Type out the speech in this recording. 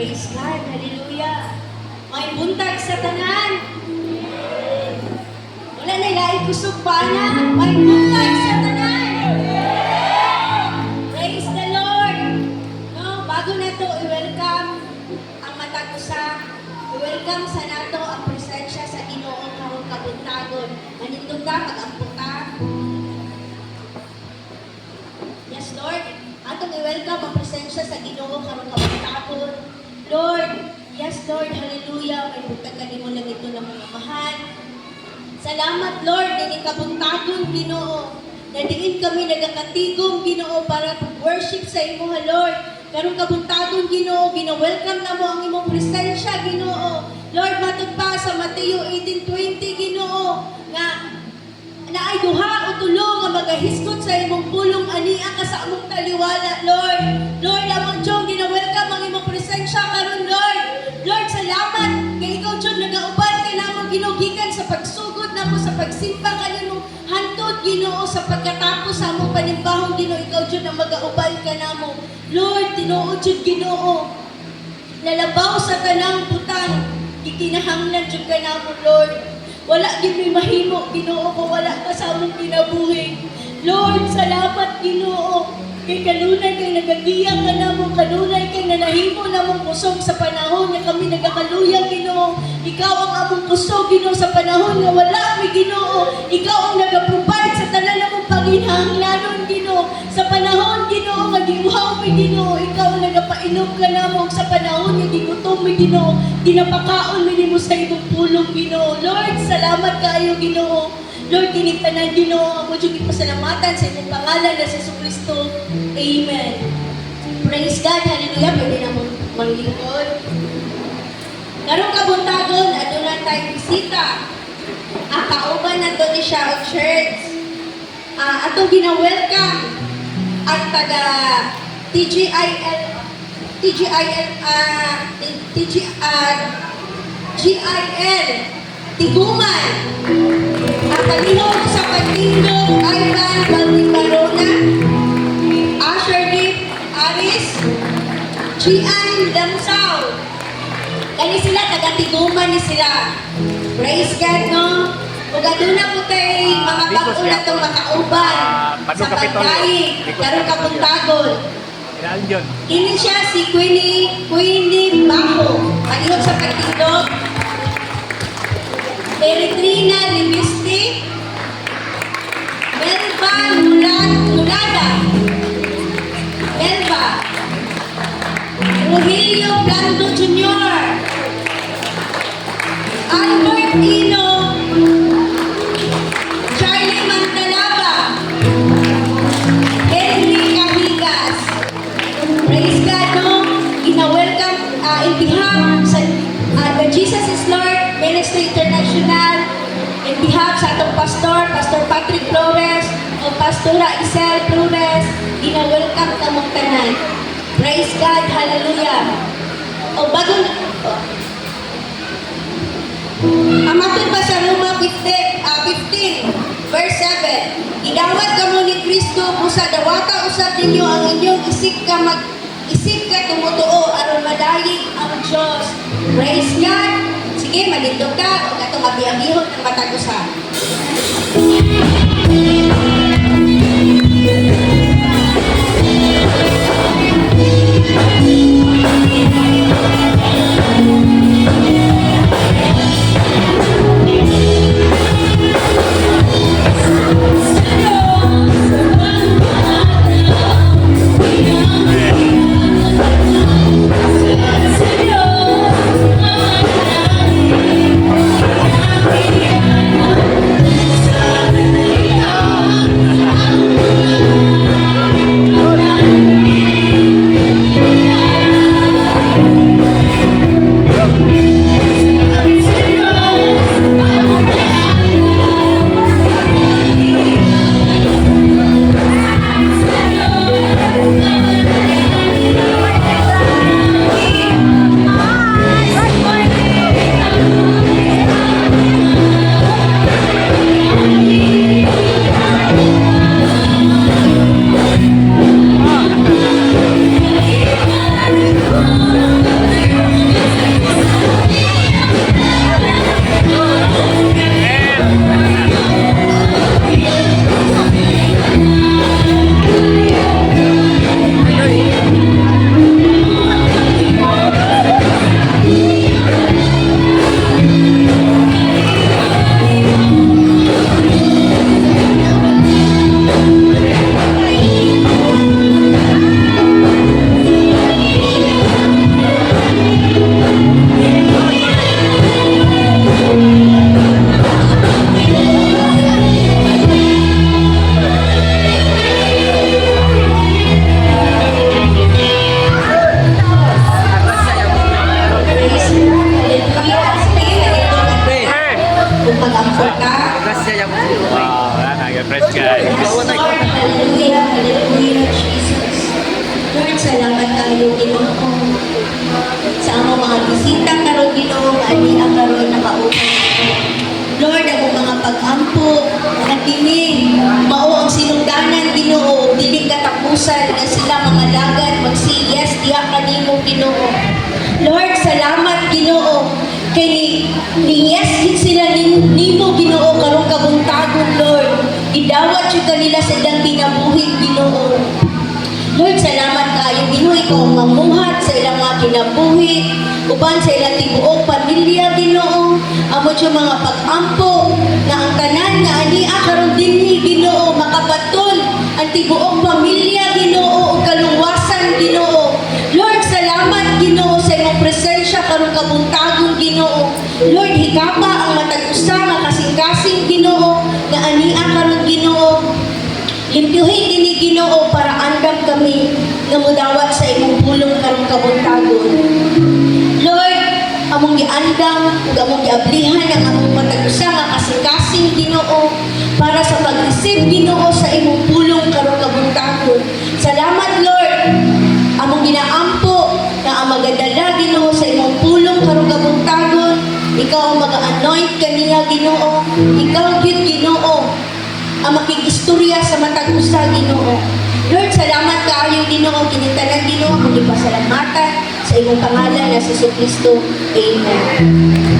Praise God. Hallelujah. May buntag sa tanan. Wala na ilaing kusog pa na. May buntag sa tanan. Praise the Lord. No, bago na to, i-welcome ang matag usa. I-welcome sa nato ang presensya sa Ginoo karong kabuntagon. Manindog ta, mag-amputa. Yes, Lord. Atong i-welcome ang presensya sa Ginoo karong kabuntagon. Lord, yes, Lord, hallelujah. May buntag ka mo lang ito ng mga mahal. Salamat, Lord, din kabuntagon, Ginoo. Na diin kami nagakatigom, Ginoo, para worship sa imo, Lord. Karong kabuntagon, Ginoo, gina-welcome na mo ang imong presensya, Ginoo. Lord, matag pa sa Mateo 18:20, Ginoo, nga naay duha o tulo nga magahiskot sa imong pulong ania ka sa among taliwala, Lord. Lord, among Diyong, gina-welcome ang imong presensya karon, Lord. Lord, salamat kay ikaw, Diyong, nagauban ka namong ginugikan sa pagsugod na mo, sa pagsimba ka nimo hantod, Ginoo, sa pagkatapos sa among panimbahong, Ginoo, ikaw, Diyong, na magauban ka namo. Lord, tinuod, Diyong, Ginoo, nalabaw sa tanang butang, gikinahanglan, Diyong, ka namo, Lord. Wala gid may mahimo, Ginoo, kung wala ka sa among kinabuhi. Lord, salamat, Ginoo. Kay kanunay kay nagagiya ka namo, kanunay kay nanahimo namong kusog sa panahon nga kami nagakaluyang, Ginoo. Ikaw ang among kusog, Ginoo, sa panahon nga wala mi, Ginoo. Ikaw ang nagaprovide sa tanan namong panginahanglanon, Ginoo. Sa panahon, Ginoo, nga giuhaw mi, Ginoo. Ikaw ang nagapainom ka namo sa panahon nga gigutom mi, Ginoo. Ginapakaon mi nimo sa imong pulong, Ginoo. Lord, salamat kaayo, Ginoo. Lord, kinigtanan, Ginoo, ang mo pasalamatan sa imong pangalan na sa Jesucristo. Amen. Praise God, hallelujah. Pwede na mong maglingkod. Karong kabuntagon, aduna tayong bisita. Kauban na to ni siya of church. Atong gina-welcome ang taga GIL Tiguman. Ang kalihog sa pagtindog Ivan Baltibarona, Asher Deep Aris, Gian Damsaw. Kani sila, taga-tiguman ni sila. Praise God, no? Kung aduna po kay mga bago na itong makauban sa pagkain, karong kabuntagon. Kini siya si Queenie Baho, kalihog sa pagtindog. Eretrina Libisti, Melba Nulada, Melba, Rogelio Blando Jr., Albert Ino, Charlie Mantalaba, Henry Cahigas. Praise God, no? Ina-welcome in behalf sa the Jesus is Lord Ministry International, in behalf sa atong pastor, Pastor Patrick Flores, o Pastora Isel Flores, ina-welcome ka mong tanan. Praise God, hallelujah. O bago amatod pa sa Roma 15, verse 7. Idawat ka mo ni Kristo, busa dawata usab ninyo ang inyong isip ka tumutuo aron madayig ang Diyos. Praise God. Sige, malindog ka o katong abi-abihon ng matagusan. Yeah. Hallelujah, hallelujah, Jesus. Lord, salamat tayo, Ginoo. Sa among mga bisita karon Ginoo, ani ang karon nakaupang. Lord, ang mga pag-ampo, mga tinig, mao ang sinungdanan, Ginoo, dili katapusan nga sila mga lagad, mag-yes, diha kanimo, Ginoo. Lord, salamat, Ginoo, kay ni-yes din sila nimo, Ginoo, karong kabuntagon, Lord. Idawat yung kanila sa ilang kinabuhi, Ginoo. Lord, salamat kayo, Ginoo, ikaw ang mamuhat sa ilang mga kinabuhi, uban sa ilang tibuok pamilya, Ginoo. Amot yung mga pag-ampo na ang tanan nga ania karon dinhi, Ginoo, makapatol ang tibuok pamilya, Ginoo, ug kalungwasan, Ginoo. Lord, salamat, Ginoo, sa imong presensya karong kabuntagon, Ginoo. Lord, higapa ang matag usa nga kasing-kasing, Ginoo, nga ania karon, Ginoo. Limpyuhin kini, Ginoo, para andam kami nga mudawat sa imong pulong karong kabuntagon. Lord, among giandam ug among giablihan ang among matag-usa nga kasing-kasing, Ginoo, para sa pag-receive, Ginoo, sa imong pulong karong kabuntagon. Salamat, Lord, among ginaampo na ang magadala, Ginoo, sa imong pulong karong kabuntagon. Ikaw ang mag-anoint kaniya, Ginoo. Ikaw gyud, Ginoo, ang makikistorya sa matag usa, Ginoo. Lord, salamat kaayo, Ginoo, kinitanan, Ginoo, ang ipasalamatan sa imong pangalan na si Kristo. Amen.